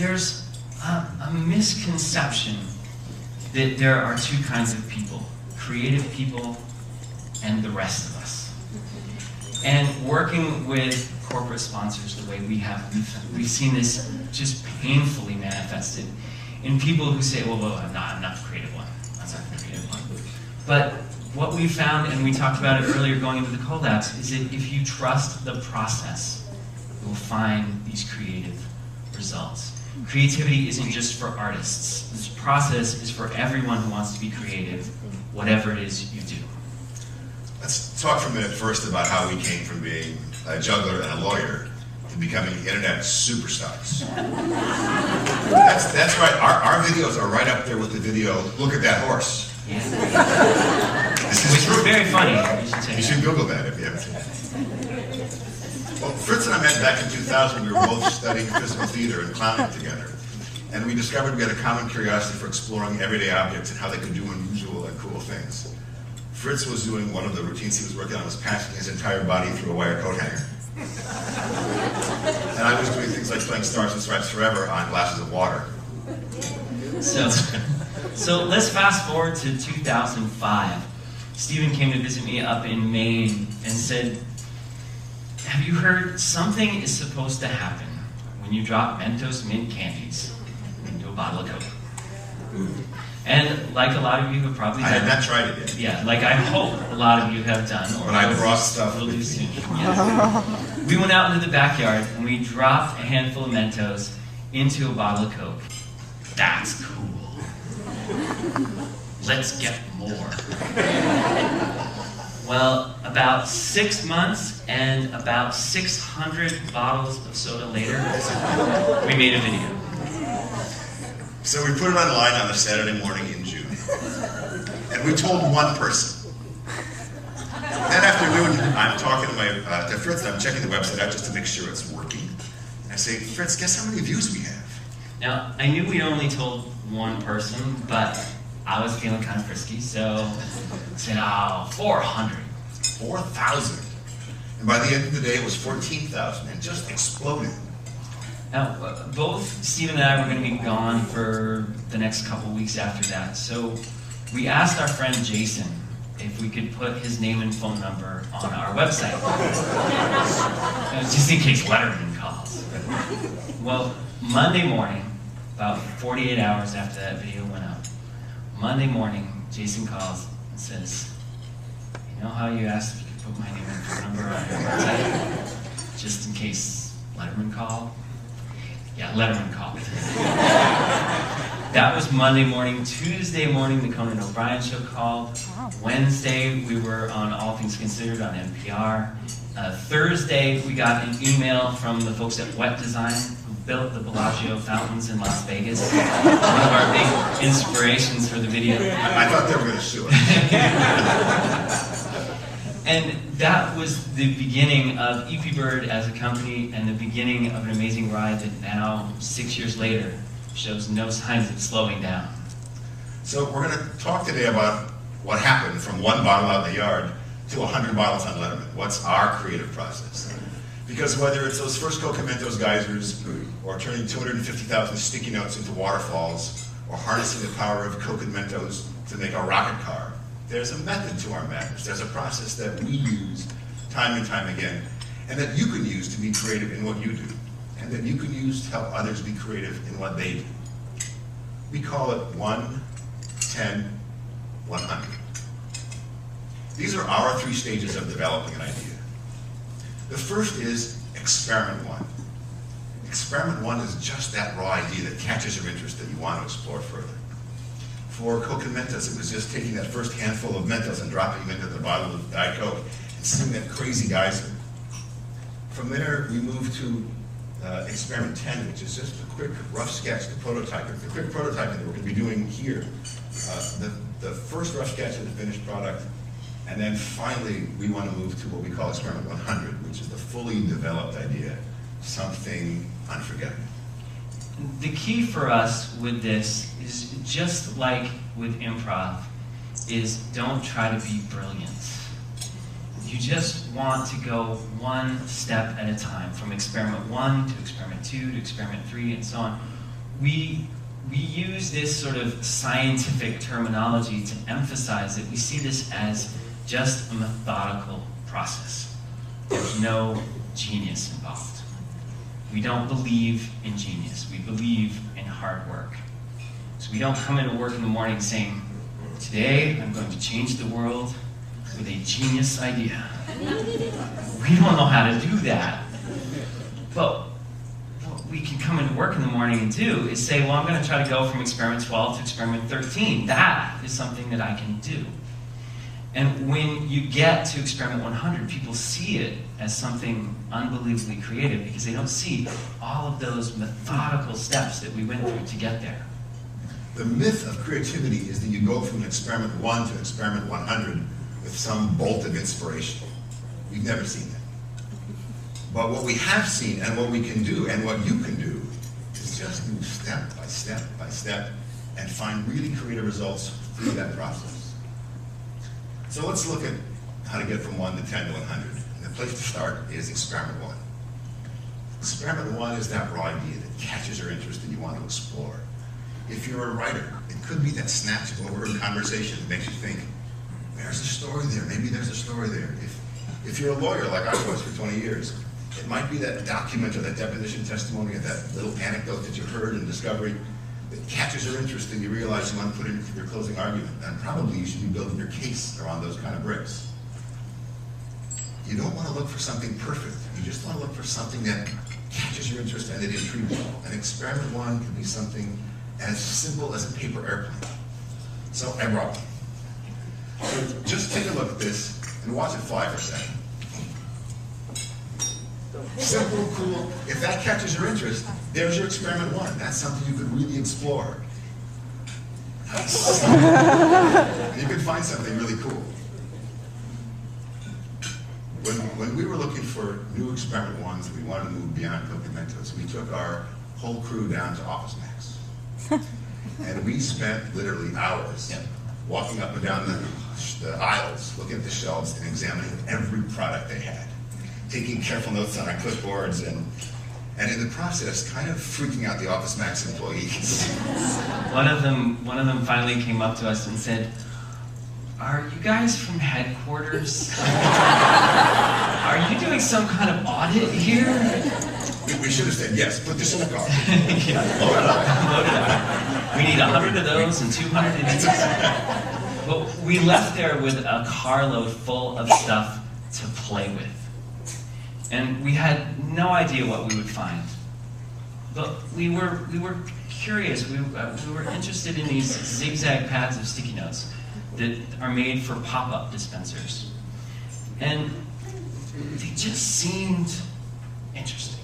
there's a misconception that there are two kinds of people, creative people and the rest of us. And working with corporate sponsors the way we have, we've seen this just painfully manifested in people who say, well, I'm not the creative one. That's not the creative one. But what we found, and we talked about it earlier going into the collabs, is that if you trust the process, you'll find these creative results. Creativity isn't just for artists. This process is for everyone who wants to be creative, whatever it is you do. Let's talk for a minute first about how we came from being a juggler and a lawyer to becoming internet superstars. That's right, our videos are right up there with the video, Look at That Horse. Yeah. This is very funny. You should Google that if you haven't seen it. Well, Fritz and I met back in 2000. We were both studying physical theater and clowning together. And we discovered we had a common curiosity for exploring everyday objects and how they could do unusual and cool things. Fritz was doing one of the routines he was working on was passing his entire body through a wire coat hanger. And I was doing things like playing Stars and Stripes Forever on glasses of water. So let's fast forward to 2005. Stephen came to visit me up in Maine and said, have you heard something is supposed to happen when you drop Mentos mint candies into a bottle of Coke? And like a lot of you have probably done. I had not tried it yet. Yeah, like I hope a lot of you have done. Or but I brought stuff will with do me. soon. Yes. We went out into the backyard and we dropped a handful of Mentos into a bottle of Coke. That's cool. Let's get more. Well, about 6 months and about 600 bottles of soda later, we made a video. So we put it online on a Saturday morning in June. And we told one person. That afternoon, I'm talking to Fritz, and I'm checking the website out just to make sure it's working. And I say, Fritz, guess how many views we have? Now, I knew we only told one person, but I was feeling kind of frisky, so I said, 400. 4,000. And by the end of the day, it was 14,000, and just exploded. Now, both Stephen and I were going to be gone for the next couple weeks after that, so we asked our friend Jason if we could put his name and phone number on our website, just in case Letterman calls. Well, Monday morning, about 48 hours after that video went up, Monday morning, Jason calls and says, you know how you asked if you could put my name and phone number on your website? Just in case Letterman called? Yeah, Letterman called. That was Monday morning. Tuesday morning, the Conan O'Brien Show called. Wednesday, we were on All Things Considered on NPR. Thursday, we got an email from the folks at Wet Design, who built the Bellagio fountains in Las Vegas. One of our big inspirations for the video. I thought they were going to sue us. And that was the beginning of Eepybird as a company and the beginning of an amazing ride that now, 6 years later, shows no signs of slowing down. So we're going to talk today about what happened from one bottle out in the yard to 100 bottles on Letterman. What's our creative process? Because whether it's those first Coca Mentos geysers, or turning 250,000 sticky notes into waterfalls, or harnessing the power of Coke and Mentos to make a rocket car, there's a method to our madness. There's a process that we use time and time again, and that you can use to be creative in what you do, and that you can use to help others be creative in what they do. We call it 1, 10, 100. These are our 3 stages of developing an idea. The first is experiment 1. Experiment 1 is just that raw idea that catches your interest that you want to explore further. For Coke and Mentos, it was just taking that first handful of Mentos and dropping them into the bottle of Diet Coke and seeing that crazy geyser. From there, we moved to experiment 10, which is just a quick rough sketch, the prototyping. The quick prototyping that we're going to be doing here. The first rough sketch of the finished product. And then finally, we want to move to what we call experiment 100, which is the fully developed idea, something unforgettable. The key for us with this is just like with improv, is don't try to be brilliant. You just want to go one step at a time, from experiment 1 to experiment 2 to experiment 3 and so on. we use this sort of scientific terminology to emphasize that we see this as just a methodical process. There's no genius involved. We don't believe in genius. We believe in hard work. So we don't come into work in the morning saying, today I'm going to change the world with a genius idea. We don't know how to do that. But what we can come into work in the morning and do is say, well, I'm going to try to go from experiment 12 to experiment 13. That is something that I can do. And when you get to experiment 100, people see it as something unbelievably creative because they don't see all of those methodical steps that we went through to get there. The myth of creativity is that you go from experiment 1 to experiment 100 with some bolt of inspiration. We've never seen that. But what we have seen and what we can do and what you can do is just move step by step by step and find really creative results through that process. So let's look at how to get from 1 to 10 to 100. And the place to start is experiment 1. Experiment 1 is that raw idea that catches your interest and you want to explore. If you're a writer, it could be that snatch of overheard conversation that makes you think, there's a story there, maybe there's a story there. If you're a lawyer like I was for 20 years, it might be that document or that deposition testimony or that little anecdote that you heard in discovery that catches your interest and you realize you want to put it into your closing argument. And probably you should be building your case around those kind of bricks. You don't want to look for something perfect. You just want to look for something that catches your interest and it intrigues you. And experiment 1 can be something as simple as a paper airplane. So I brought one. So just take a look at this and watch it fly for a second. Simple, cool. If that catches your interest, there's your experiment 1. That's something you could really explore. Nice. You could find something really cool. When we were looking for new experiment 1s, we wanted to move beyond Cocomentos. We took our whole crew down to Office Max. And we spent literally hours walking up and down the aisles, looking at the shelves and examining every product they had, taking careful notes on our clipboards, and in the process, kind of freaking out the Office Max employees. One of them finally came up to us and said, "Are you guys from headquarters? Are you doing some kind of audit here?" We should have said, yes, put this in the car. Yeah. Load it up. Load it up. We need 100 of those and 200 of these. But we left there with a carload full of stuff to play with. And we had no idea what we would find. But we were curious. We were interested in these zigzag pads of sticky notes that are made for pop-up dispensers. And they just seemed interesting.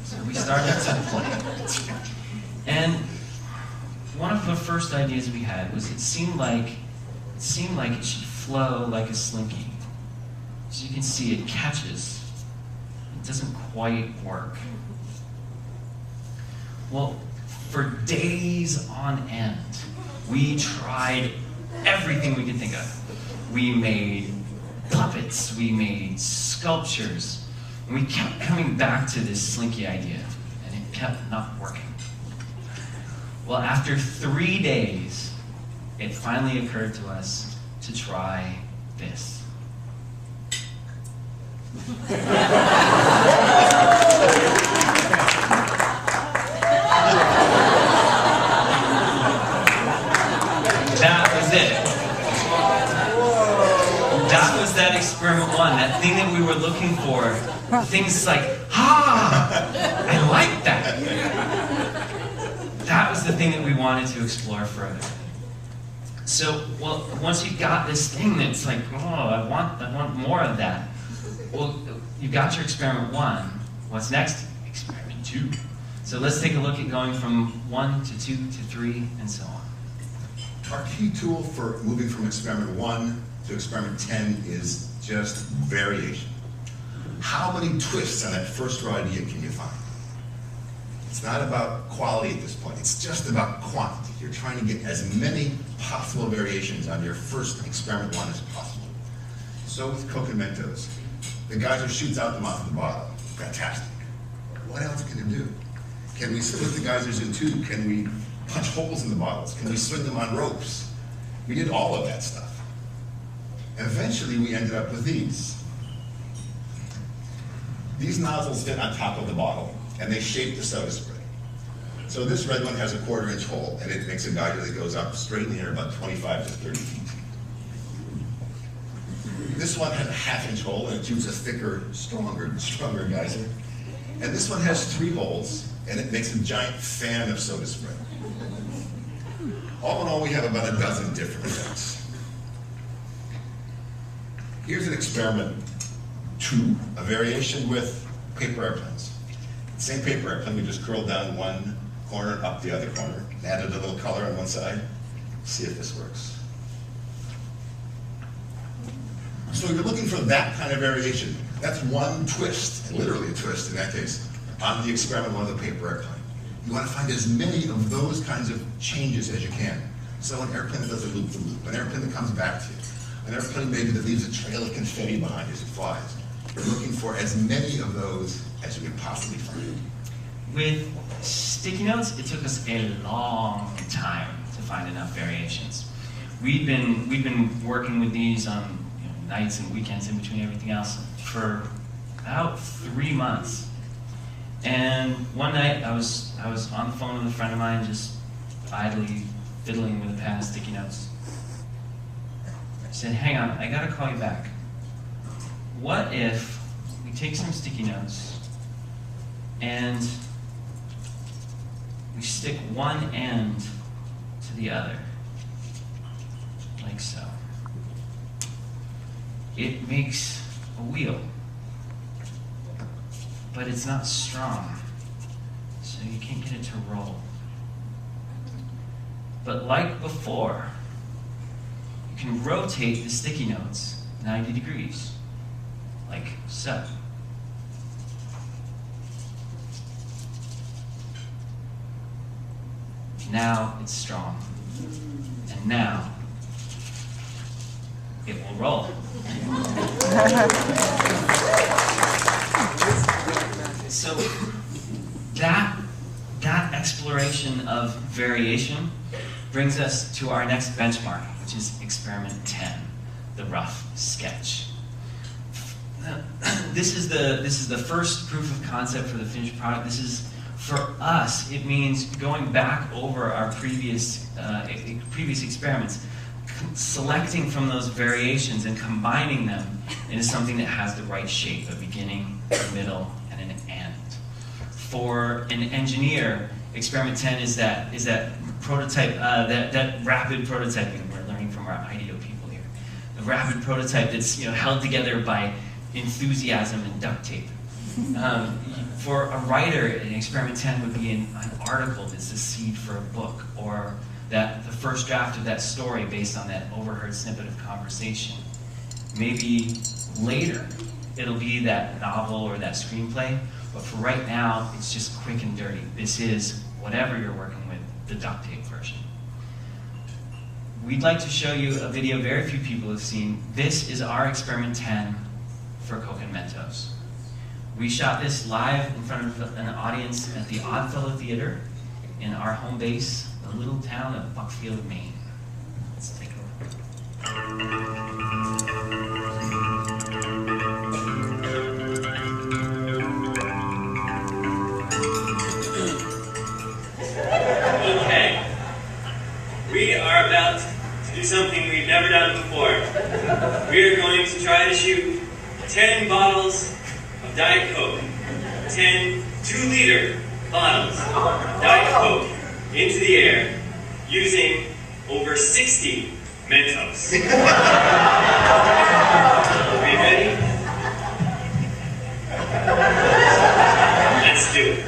So we started to play. And one of the first ideas we had was it seemed like it should flow like a slinky. As you can see, it catches. It doesn't quite work. Well, for days on end, we tried everything we could think of. We made puppets, we made sculptures, and we kept coming back to this slinky idea, and it kept not working. Well, after 3 days, it finally occurred to us to try this. That was it. That was that experiment 1, that thing that we were looking for. Things like, I like that. That was the thing that we wanted to explore further. So, well, once you got this thing that's like, I want more of that. Well, you got your experiment 1. What's next? Experiment 2. So let's take a look at going from 1 to 2 to 3 and so on. Our key tool for moving from experiment 1 to experiment 10 is just variation. How many twists on that first raw idea can you find? It's not about quality at this point, it's just about quantity. You're trying to get as many possible variations on your first experiment 1 as possible. So with Cocomentos, the geyser shoots out the mouth of the bottle. Fantastic. What else can it do? Can we split the geysers in two? Can we punch holes in the bottles? Can we swing them on ropes? We did all of that stuff. And eventually we ended up with these. These nozzles fit on top of the bottle, and they shape the soda spray. So this red one has a 1/4 inch hole, and it makes a geyser that goes up straight in the air about 25 to 30 feet. This one has a 1/2 inch hole, and it shoots a thicker, stronger geyser. And this one has 3 holes, and it makes a giant fan of soda spray. All in all, we have about a dozen different effects. Here's an experiment 2, a variation with paper airplanes. Same paper airplane, we just curled down one corner, up the other corner, added a little color on one side. See if this works. So you're looking for that kind of variation. That's one twist, literally a twist in that case, on the experiment on the paper airplane. You want to find as many of those kinds of changes as you can. So an airplane that does a loop-the-loop, an airplane that comes back to you, an airplane maybe that leaves a trail of confetti behind as it flies. You're looking for as many of those as you can possibly find. With sticky notes, it took us a long time to find enough variations. We've been working with these on nights and weekends in between everything else for about 3 months. And one night I was on the phone with a friend of mine, just idly fiddling with a pad of sticky notes. I said, hang on, I gotta call you back. What if we take some sticky notes and we stick one end to the other, like so. It makes a wheel, but it's not strong, so you can't get it to roll. But like before, you can rotate the sticky notes 90 degrees, like so. Now it's strong, and now it will roll. So that exploration of variation brings us to our next benchmark, which is experiment 10, the rough sketch. This is the first proof of concept for the finished product. This is, for us, it means going back over our previous experiments, selecting from those variations and combining them into something that has the right shape, a beginning, a middle, and an end. For an engineer, experiment 10 is that prototype, that rapid prototyping. We're learning from our IDEO people here. The rapid prototype that's held together by enthusiasm and duct tape. For a writer, an experiment 10 would be an article that's the seed for a book, or the first draft of that story based on that overheard snippet of conversation. Maybe later, it'll be that novel or that screenplay, but for right now, it's just quick and dirty. This is whatever you're working with, the duct tape version. We'd like to show you a video very few people have seen. This is our experiment 10 for Coke and Mentos. We shot this live in front of an audience at the Oddfellow Theater in our home base, the little town of Buckfield, Maine. Let's take a look. Okay. We are about to do something we've never done before. We are going to try to shoot 10 bottles of Diet Coke, 10 2-liter bottles of Diet Coke into the air using over 60 Mentos. Are you ready? Let's do it.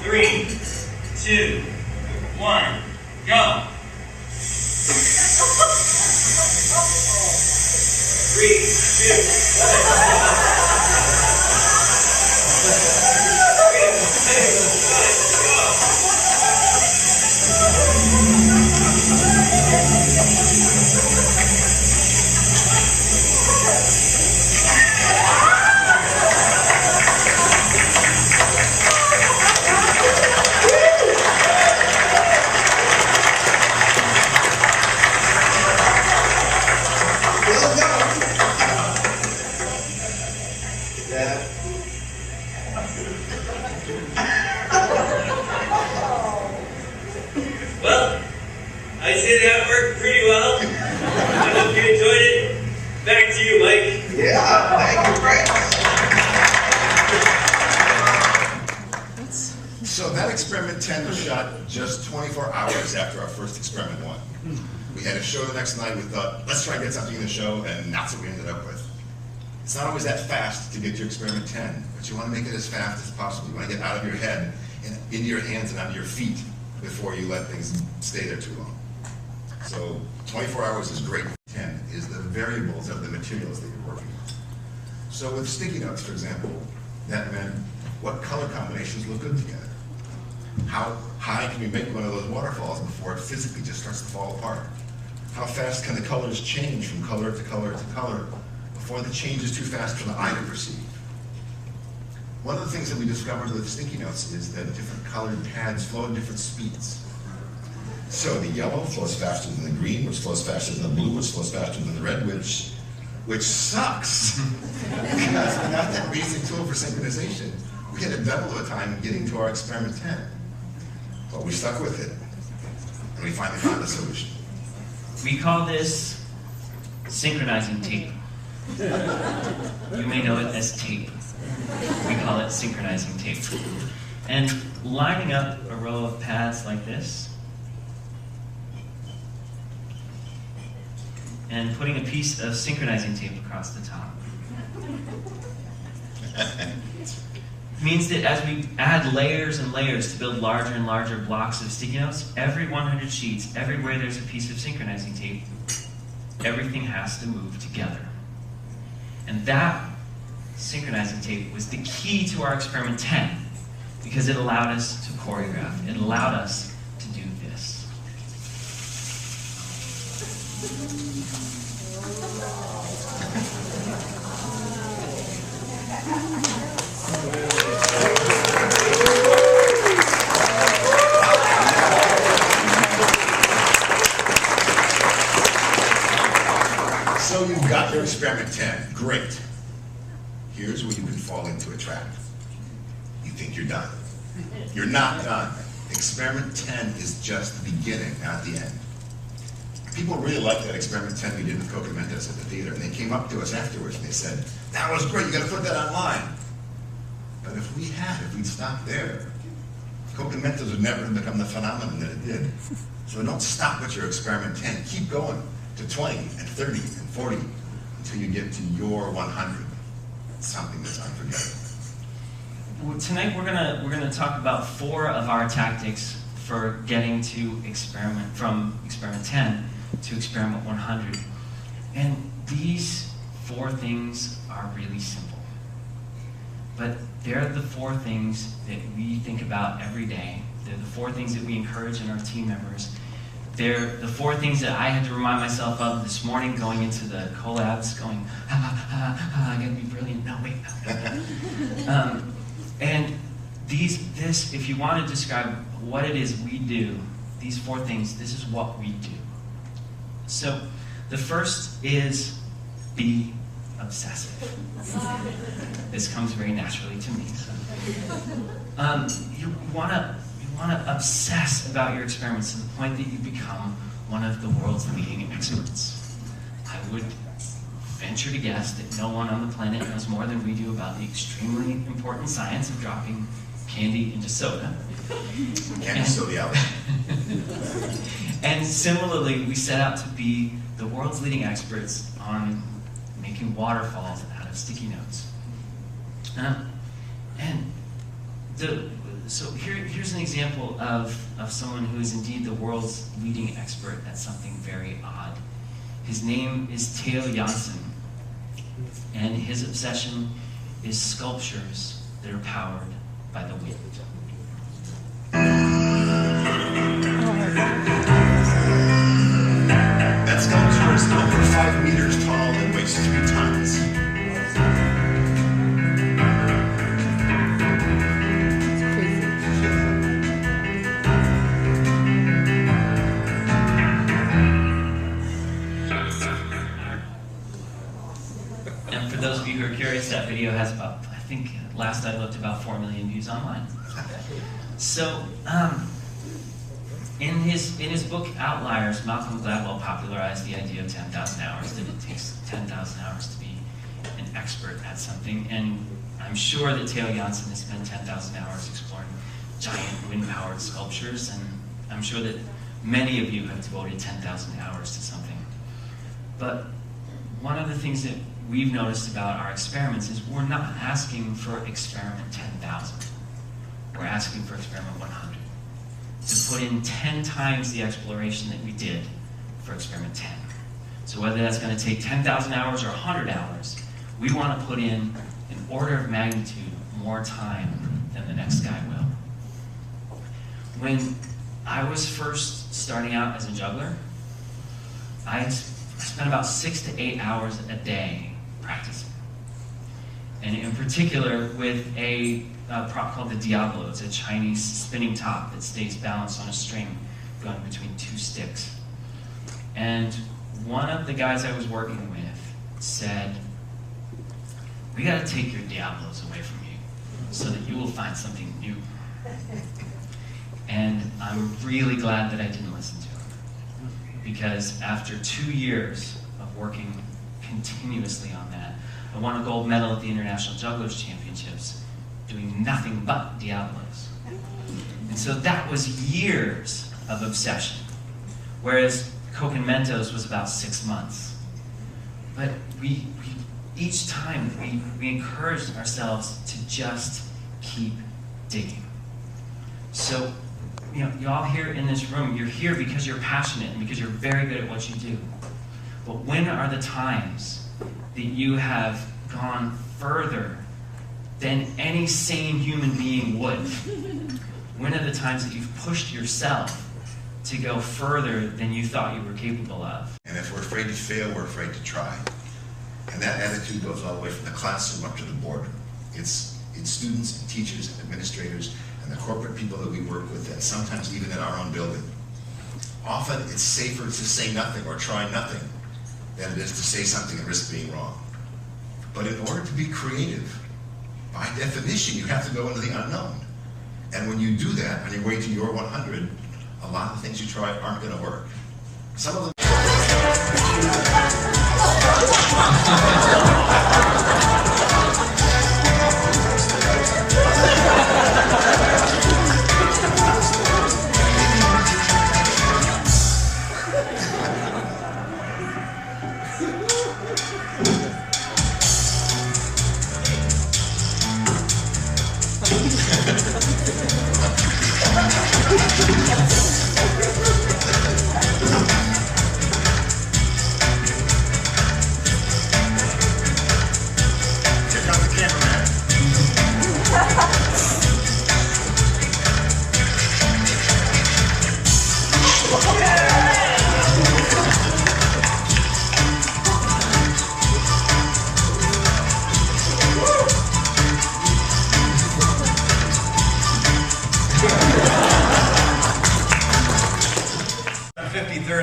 3, 2, 1, go! 3, 2, 1, go! did that work pretty well. I hope you enjoyed it. Back to you, Mike. Yeah, thank you, Chris. So that experiment 10 was shot just 24 hours after our first experiment 1. We had a show the next night. We thought, let's try and get something in the show, and that's what we ended up with. It's not always that fast to get to experiment 10, but you want to make it as fast as possible. You want to get out of your head and into your hands and onto your feet before you let things stay there too long. So 24 hours is great. 10 is the variables of the materials that you're working with. So with sticky notes, for example, that meant what color combinations look good together. How high can you make one of those waterfalls before it physically just starts to fall apart? How fast can the colors change from color to color to color before the change is too fast for the eye to perceive? One of the things that we discovered with sticky notes is that different colored pads flow at different speeds. So the yellow flows faster than the green, which flows faster than the blue, which flows faster than the red, which sucks. Because without that basic tool for synchronization, we had a double of the time getting to our experiment 10. But we stuck with it, and we finally found a solution. We call this synchronizing tape. You may know it as tape. We call it synchronizing tape. And lining up a row of pads like this, and putting a piece of synchronizing tape across the top, means that as we add layers and layers to build larger and larger blocks of sticky notes, every 100 sheets, everywhere there's a piece of synchronizing tape, everything has to move together. And that synchronizing tape was the key to our experiment 10, because it allowed us to choreograph. It allowed us to do this. So you've got your experiment 10, great. Here's where you can fall into a trap. You think you're done. You're not done. Experiment 10 is just the beginning, not the end. People really liked that experiment 10 we did with Cocomentos at the theater, and they came up to us afterwards and they said, that was great, you gotta put that online. But if we'd stopped there, Cocomentos would never have become the phenomenon that it did. So don't stop at your experiment 10, keep going to 20 and 30 and 40 until you get to your 100. Something that's unforgettable. Well, tonight we're gonna talk about 4 of our tactics for getting to from experiment 10 to experiment 100. And these 4 things are really simple. But they're the 4 things that we think about every day. They're the 4 things that we encourage in our team members. They're the 4 things that I had to remind myself of this morning going into the collabs, going, I gotta be brilliant. No, wait, no. And this, if you want to describe what it is we do, these 4 things, this is what we do. So the first is be obsessive. This comes very naturally to me. You want to obsess about your experiments to the point that you become one of the world's leading experts. I would venture to guess that no one on the planet knows more than we do about the extremely important science of dropping candy into soda. Candy soda. And similarly, we set out to be the world's leading experts on making waterfalls out of sticky notes. So here's an example of someone who is indeed the world's leading expert at something very odd. His name is Theo Jansen, and his obsession is sculptures that are powered by the wind. That sculpture is over 5 meters tall and weighs 3 tons. And for those of you who are curious, that video has about, I think, last I looked, about 4 million views online. So, In his book Outliers, Malcolm Gladwell popularized the idea of 10,000 hours, that it takes 10,000 hours to be an expert at something. And I'm sure that Theo Jansen has spent 10,000 hours exploring giant wind-powered sculptures, and I'm sure that many of you have devoted 10,000 hours to something. But one of the things that we've noticed about our experiments is we're not asking for experiment 10,000. We're asking for experiment 100. To put in 10 times the exploration that we did for experiment 10. So whether that's going to take 10,000 hours or 100 hours, we want to put in an order of magnitude more time than the next guy will. When I was first starting out as a juggler, I spent about 6 to 8 hours a day practicing. And in particular with a prop called the Diablo. It's a Chinese spinning top that stays balanced on a string going between two sticks. And one of the guys I was working with said, "We got to take your Diablos away from you so that you will find something new." And I'm really glad that I didn't listen to him, because after 2 years of working continuously on that, I won a gold medal at the International Jugglers Championships doing nothing but Diablos. And so that was years of obsession, whereas Coke and Mentos was about 6 months. But each time we encouraged ourselves to just keep digging. So, you know, y'all here in this room, you're here because you're passionate and because you're very good at what you do. But when are the times that you have gone further than any sane human being would? When are the times that you've pushed yourself to go further than you thought you were capable of? And if we're afraid to fail, we're afraid to try. And that attitude goes all the way from the classroom up to the boardroom. It's students and teachers and administrators and the corporate people that we work with, and sometimes even in our own building. Often it's safer to say nothing or try nothing than it is to say something and risk being wrong. But in order to be creative, by definition, you have to go into the unknown. And when you do that, on your way to your 100, a lot of things you try aren't going to work. Some of them...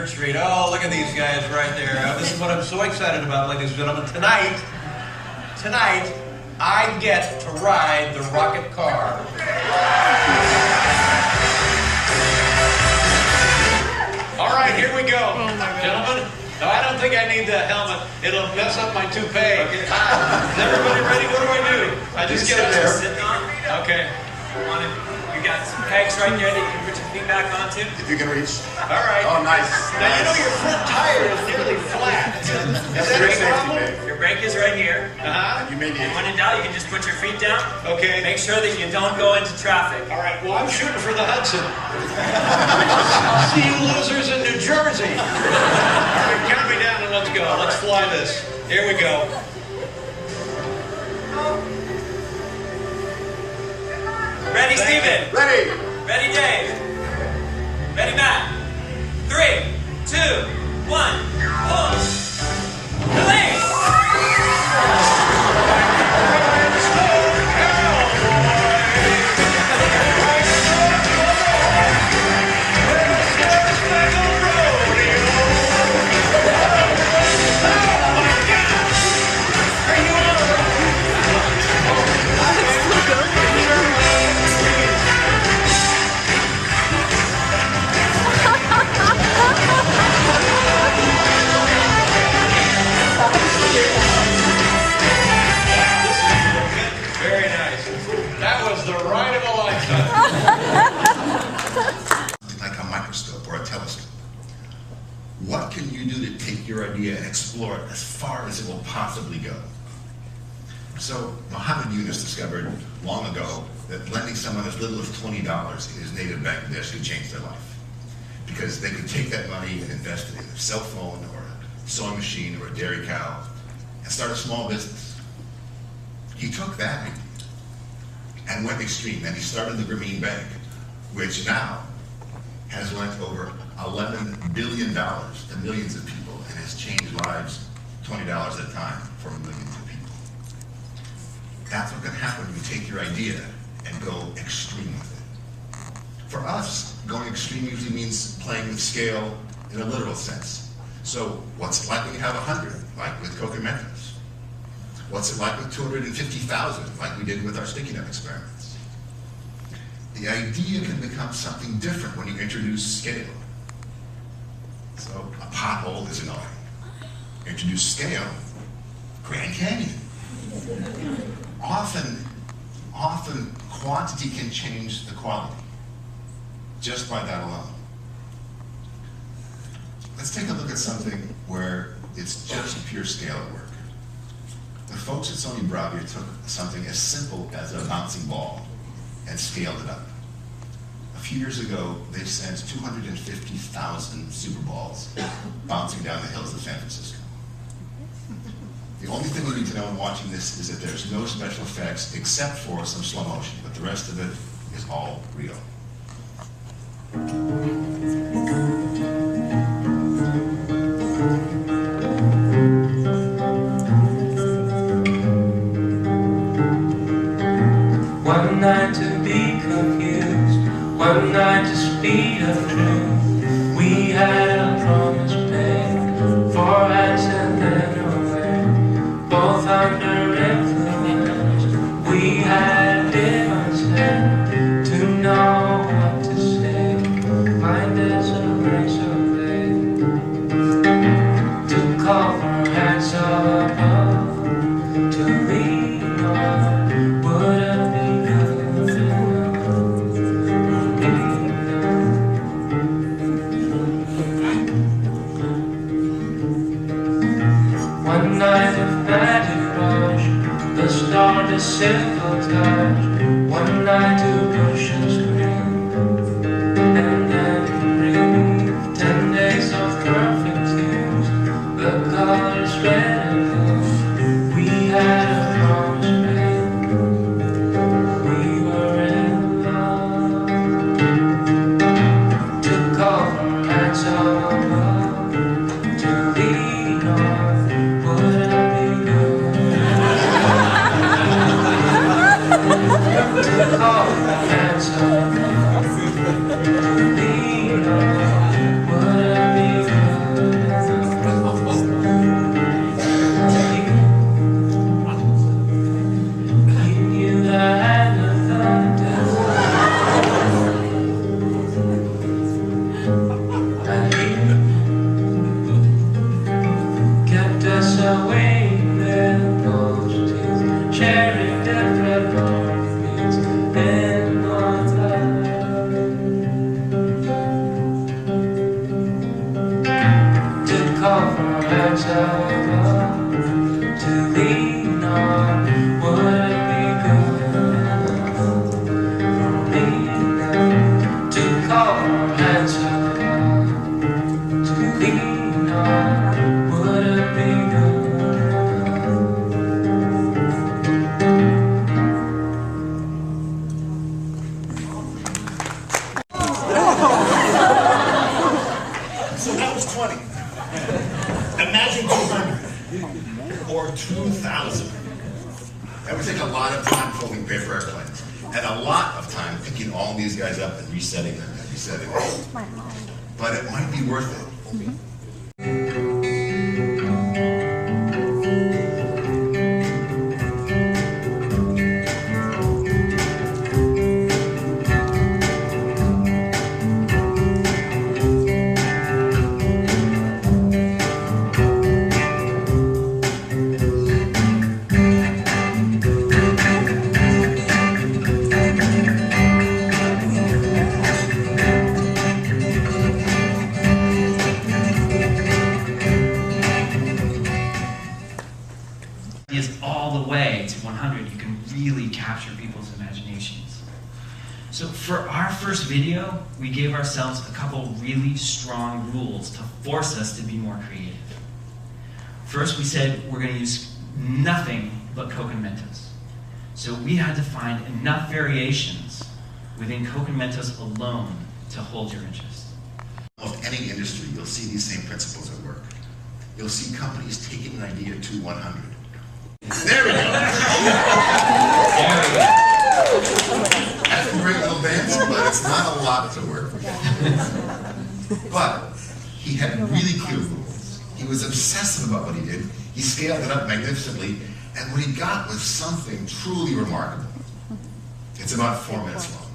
Street. Oh, look at these guys right there. This is what I'm so excited about, ladies and gentlemen. Tonight, I get to ride the rocket car. All right, here we go, gentlemen. No, I don't think I need the helmet. It'll mess up my toupee. Okay. Is everybody ready? What do I do? I just get up there. Sitting on. Okay. You got some pegs right there that you can put your feet back onto. If you can reach. All right. Oh, nice. Now, you know your front tire is nearly flat. Is that a problem? Your brake is right here. Uh-huh. You may need When in doubt, you can just put your feet down. Okay. Make sure that you don't go into traffic. All right. Well, I'm shooting for the Hudson. See you losers in New Jersey. All right, count me down and let's go. Let's fly this. Here we go. Ready, Steven? Ready! Ready, Dave? Ready, Matt? 3, 2, 1, pull! Release! can you do to take your idea and explore it as far as it will possibly go? So Muhammad Yunus discovered long ago that lending someone as little as $20 in his native Bangladesh could change their life. Because they could take that money and invest it in a cell phone or a sewing machine or a dairy cow and start a small business. He took that idea and went extreme, and he started the Grameen Bank, which now has lent over $11 billion to millions of people and has changed lives $20 at a time for millions of people. That's what can happen when you take your idea and go extreme with it. For us, going extreme usually means playing with scale in a literal sense. So what's it like when you have 100, like with Coca Mentos? What's it like with 250,000, like we did with our sticky nut experiments? The idea can become something different when you introduce scale. So a pothole is annoying. Introduce scale, Grand Canyon. Often quantity can change the quality, just by that alone. Let's take a look at something where it's just pure scale at work. The folks at Sony Bravia took something as simple as a bouncing ball and scaled it up. A few years ago, they sent 250,000 Super Balls bouncing down the hills of San Francisco. The only thing you need to know in watching this is that there's no special effects except for some slow motion, but the rest of it is all real. One night to be confused, one night to speed of truth. We had a promise made, 4 hands and then away, both under influence. We had differences to know what to say. Mind is a razor blade to call for hands above, to lean on. Would it be good enough? One night of magic rush, the star to simple touch. One night to push and scream, and then breathe. 10 days of perfect tunes, the colors red and blue. We had a promise made, we were in love. To call for hands above, to lean on. Would it be good? To call for hands above, to lean on. Would it be good? You knew the hand of the devil, and you kept us away in their multitudes, sharing different heartbeats in one life. To call for hands above, to lean on. Would it be good enough for me now? To call for hands above, to lean on. Would it be good So that was 20. Imagine 200 or 2,000. That would take a lot of time folding paper airplanes and a lot of time picking all these guys up and resetting them and resetting them. But it might be worth it. really capture people's imaginations. So for our first video, we gave ourselves a couple really strong rules to force us to be more creative. First, we said we're going to use nothing but Coke and Mentos. So we had to find enough variations within Coke and Mentos alone to hold your interest. Almost any industry, you'll see these same principles at work. You'll see companies taking an idea to 100. There we go. That's a great little dance, but it's not a lot to work with. But he had really clear rules. He was obsessive about what he did. He scaled it up magnificently, and what he got was something truly remarkable. It's about 4 minutes long.